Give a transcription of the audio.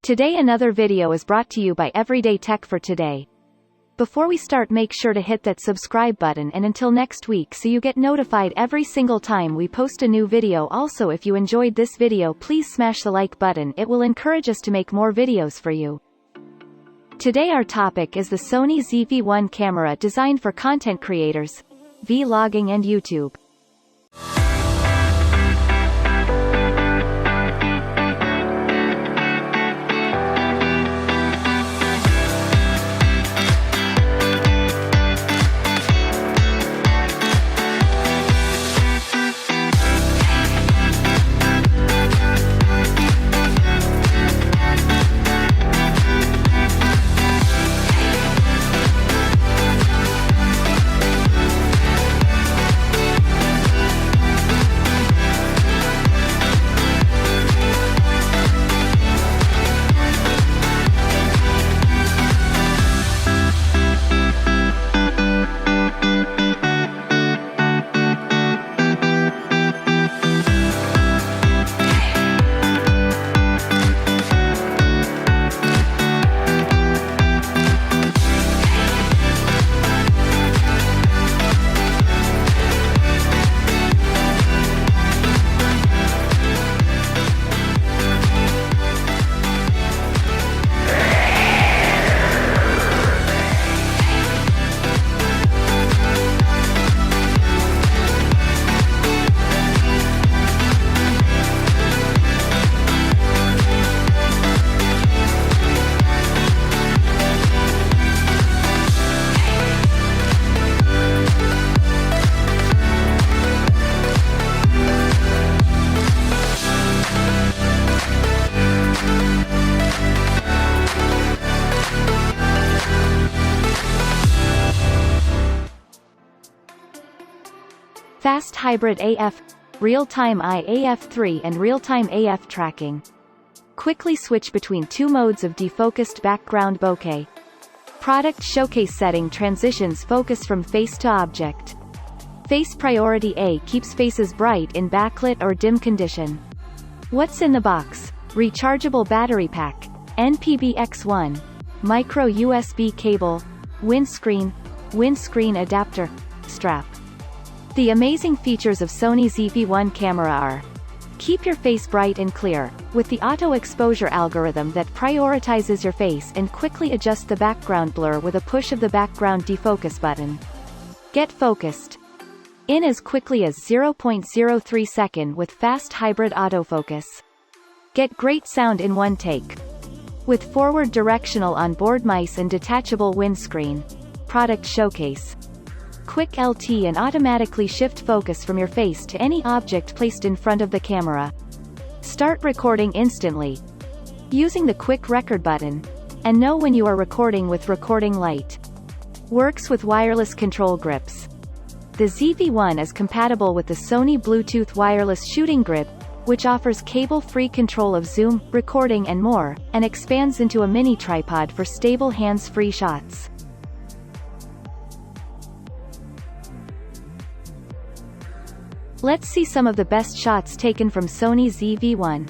Today another video is brought to you by Everyday Tech for Today. Before we start, make sure to hit that subscribe button, and until next week so you get notified every single time we post a new video. Also, if you enjoyed this video, please smash the like button. It will encourage us to make more videos for you. Today our topic is the Sony ZV-1 camera designed for content creators, vlogging and YouTube. Fast Hybrid AF, Real-Time AF3 and Real-Time AF tracking. Quickly switch between two modes of defocused background bokeh. Product showcase setting transitions focus from face to object. Face Priority A keeps faces bright in backlit or dim condition. What's in the box? Rechargeable battery pack, NPB-X1, micro USB cable, windscreen adapter, strap. The amazing features of Sony ZV-1 camera are: keep your face bright and clear, with the auto exposure algorithm that prioritizes your face and quickly adjusts the background blur with a push of the background defocus button. Get focused in as quickly as 0.03 second with fast hybrid autofocus. Get great sound in one take with forward directional onboard mice and detachable windscreen. Product showcase. Quick LT and automatically shift focus from your face to any object placed in front of the camera. Start recording instantly using the quick record button, and know when you are recording with recording light. Works with wireless control grips. The ZV-1 is compatible with the Sony Bluetooth wireless shooting grip, which offers cable-free control of zoom, recording and more, and expands into a mini tripod for stable hands-free shots. Let's see some of the best shots taken from Sony ZV-1.